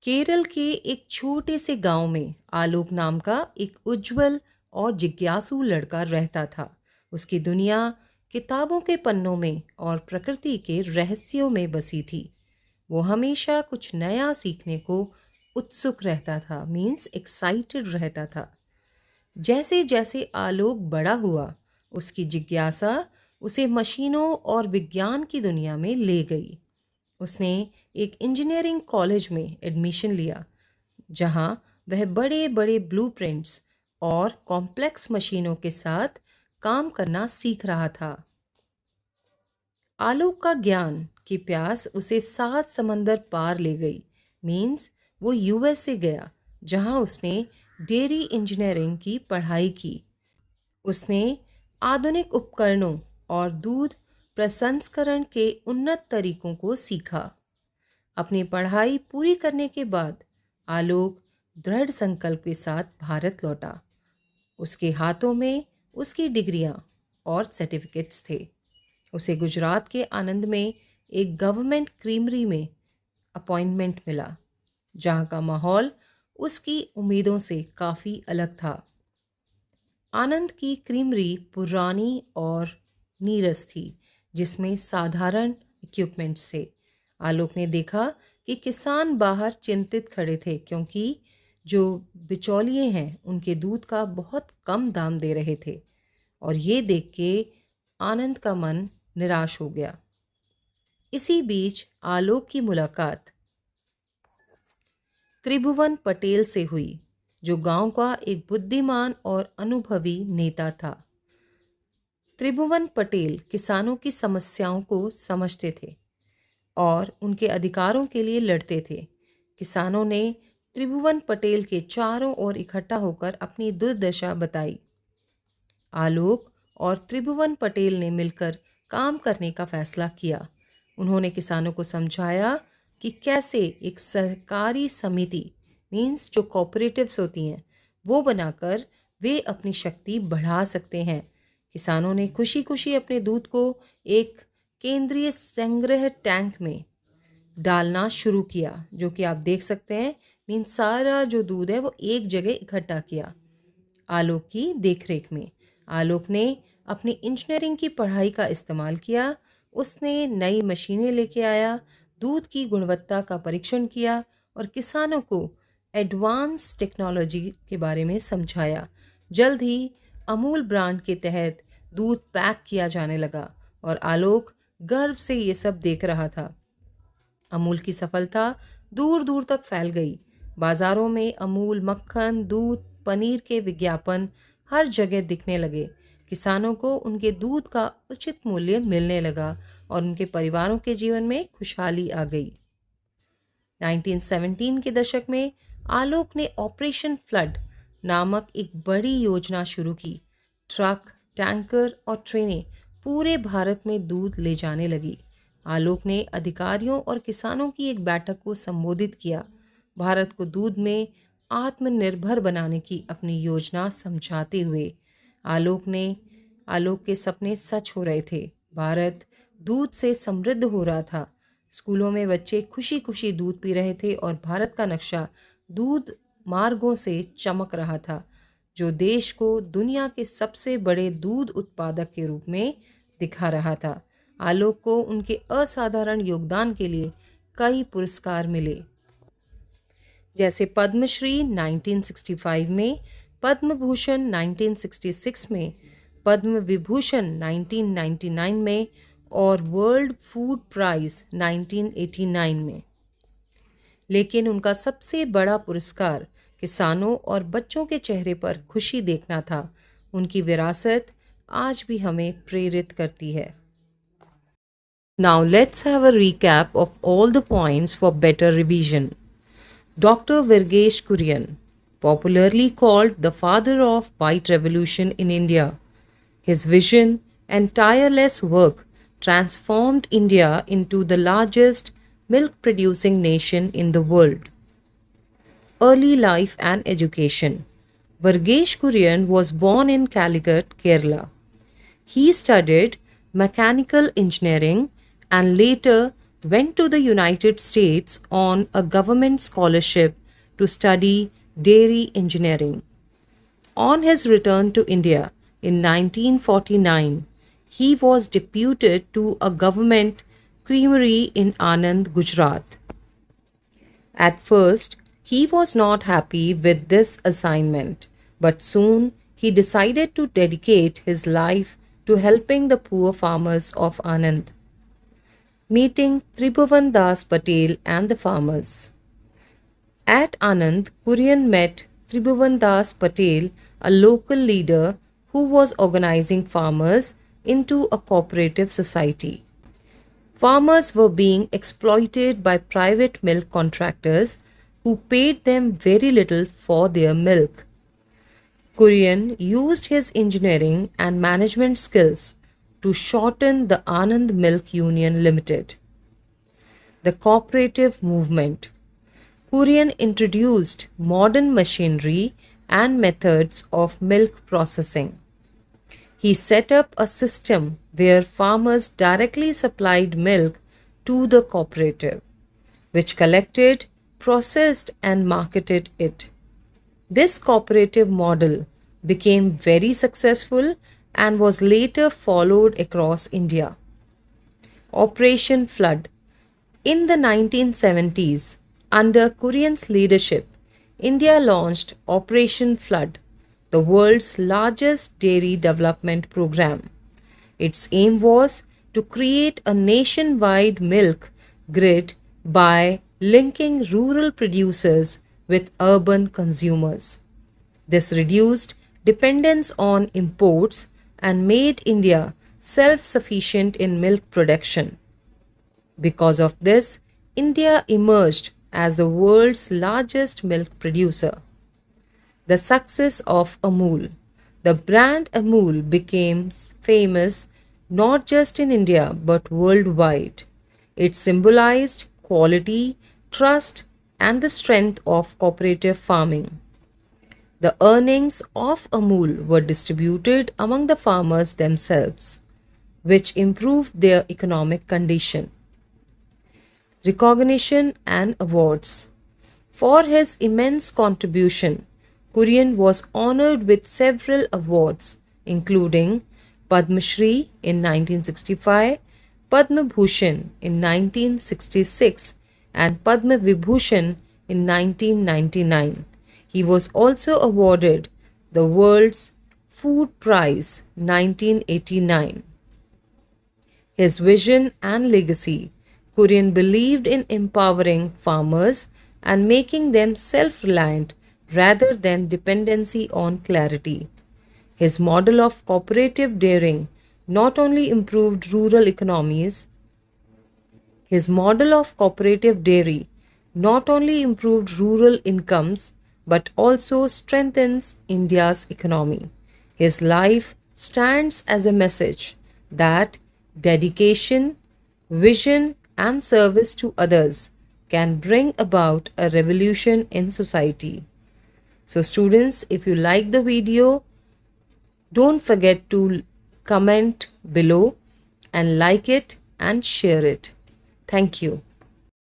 केरल के एक छोटे से गांव में आलोक नाम का एक उज्जवल और जिज्ञासु लड़का रहता था। उसकी दुनिया किताबों के पन्नों में और प्रकृति के रहस्यों में बसी थी। वो हमेशा कुछ नया सीखने को उत्सुक रहता था, मीन्स एक्साइटेड रहता था। जैसे जैसे आलोक बड़ा हुआ, उसकी जिज्ञासा उसे मशीनों और विज्ञान की दुनिया में ले गई। उसने एक इंजीनियरिंग कॉलेज में एडमिशन लिया, जहां वह बड़े बड़े ब्लूप्रिंट्स और कॉम्प्लेक्स मशीनों के साथ काम करना सीख रहा था। आलोक का ज्ञान की प्यास उसे 7 समंदर पार ले गई। मीन्स वो यूएस से गया, जहां उसने डेयरी इंजीनियरिंग की पढ़ाई की। उसने आधुनिक उपकरणों और दूध प्रसंस्करण के उन्नत तरीकों को सीखा। अपनी पढ़ाई पूरी करने के बाद आलोक दृढ़ संकल्प के साथ भारत लौटा। उसके हाथों में उसकी डिग्रियां और सर्टिफिकेट्स थे। उसे गुजरात के आनंद में एक गवर्नमेंट क्रीमरी में अपॉइंटमेंट मिला, जहां का माहौल उसकी उम्मीदों से काफ़ी अलग था। आनंद की क्रीमरी पुरानी और नीरस थी, जिसमें साधारण इक्विपमेंट्स थे। आलोक ने देखा कि किसान बाहर चिंतित खड़े थे, क्योंकि जो बिचौलिए हैं उनके दूध का बहुत कम दाम दे रहे थे। और ये देख के आनंद का मन निराश हो गया। इसी बीच आलोक की मुलाकात त्रिभुवन पटेल से हुई, जो गांव का एक बुद्धिमान और अनुभवी नेता था। त्रिभुवन पटेल किसानों की समस्याओं को समझते थे और उनके अधिकारों के लिए लड़ते थे। किसानों ने त्रिभुवन पटेल के चारों ओर इकट्ठा होकर अपनी दुर्दशा बताई। आलोक और त्रिभुवन पटेल ने मिलकर काम करने का फैसला किया। उन्होंने किसानों को समझाया कि कैसे एक सहकारी समिति, मीन्स जो कोऑपरेटिव्स होती हैं, वो बनाकर वे अपनी शक्ति बढ़ा सकते हैं। किसानों ने खुशी खुशी अपने दूध को एक केंद्रीय संग्रह टैंक में डालना शुरू किया, जो कि आप देख सकते हैं। मीन्स सारा जो दूध है वो एक जगह इकट्ठा किया आलोक की देखरेख में। आलोक ने अपनी इंजीनियरिंग की पढ़ाई का इस्तेमाल किया। उसने नई मशीनें लेके आया, दूध की गुणवत्ता का परीक्षण किया और किसानों को एडवांस टेक्नोलॉजी के बारे में समझाया। जल्द ही अमूल ब्रांड के तहत दूध पैक किया जाने लगा और आलोक गर्व से ये सब देख रहा था। अमूल की सफलता दूर दूर तक फैल गई। बाजारों में अमूल मक्खन, दूध, पनीर के विज्ञापन हर जगह दिखने लगे। किसानों को उनके दूध का उचित मूल्य मिलने लगा और उनके परिवारों के जीवन में खुशहाली आ गई। 1917 के दशक में आलोक ने ऑपरेशन फ्लड नामक एक बड़ी योजना शुरू की। ट्रक, टैंकर और ट्रेनें पूरे भारत में दूध ले जाने लगी। आलोक ने अधिकारियों और किसानों की एक बैठक को संबोधित किया। भारत को दूध में आत्मनिर्भर बनाने की अपनी योजना समझाते हुए आलोक के सपने सच हो रहे थे। भारत दूध से समृद्ध हो रहा था। स्कूलों में बच्चे खुशी खुशी दूध पी रहे थे और भारत का नक्शा दूध मार्गों से चमक रहा था, जो देश को दुनिया के सबसे बड़े दूध उत्पादक के रूप में दिखा रहा था। आलोक को उनके असाधारण योगदान के लिए कई पुरस्कार मिले, जैसे पद्मश्री 1965 में, पद्म भूषण 1966 में, पद्म विभूषण 1999 में और वर्ल्ड फूड प्राइज 1989 में। लेकिन उनका सबसे बड़ा पुरस्कार किसानों और बच्चों के चेहरे पर खुशी देखना था। उनकी विरासत आज भी हमें प्रेरित करती है। Now let's have a recap of all the points for better revision. Dr. Virgesh Kurian, popularly called the father of White Revolution in India, his vision and tireless work transformed India into the largest milk-producing nation in the world. Early life and education. Virgesh Kurian was born in Calicut, Kerala. He studied mechanical engineering and later went to the United States on a government scholarship to study dairy engineering. On his return to India in 1949, he was deputed to a government creamery in Anand, Gujarat. At first, he was not happy with this assignment, but soon he decided to dedicate his life to helping the poor farmers of Anand. Meeting Tribhuvan Das Patel and the farmers. At Anand, Kurian met Tribhuvan Das Patel, a local leader who was organizing farmers into a cooperative society. Farmers were being exploited by private milk contractors who paid them very little for their milk. Kurian used his engineering and management skills to shorten the Anand Milk Union Limited. The cooperative movement. Kurian introduced modern machinery and methods of milk processing. He set up a system where farmers directly supplied milk to the cooperative, which collected, processed, and marketed it. This cooperative model became very successful and was later followed across India. Operation Flood. In the 1970s, under Kurian's leadership, India launched Operation Flood, the world's largest dairy development program. Its aim was to create a nationwide milk grid by linking rural producers with urban consumers. This reduced dependence on imports and made India self sufficient in milk production. Because of this, India emerged as the world's largest milk producer. The success of Amul. The brand Amul became famous not just in India but worldwide. It symbolized quality, trust, and the strength of cooperative farming. The earnings of Amul were distributed among the farmers themselves, which improved their economic condition. Recognition and awards. For his immense contribution, Kurian was honored with several awards, including Padma Shri in 1965, Padma Bhushan in 1966, and Padma Vibhushan in 1999. He was also awarded the World's Food Prize 1989. His vision and legacy. Kurian believed in empowering farmers and making them self-reliant rather than dependency on clarity. His model of cooperative dairying not only improved rural economies, his model of cooperative dairy not only improved rural incomes but also strengthens India's economy. His life stands as a message that dedication, vision, and service to others can bring about a revolution in society. So students, if you like the video, don't forget to comment below and like it and share it. Thank you.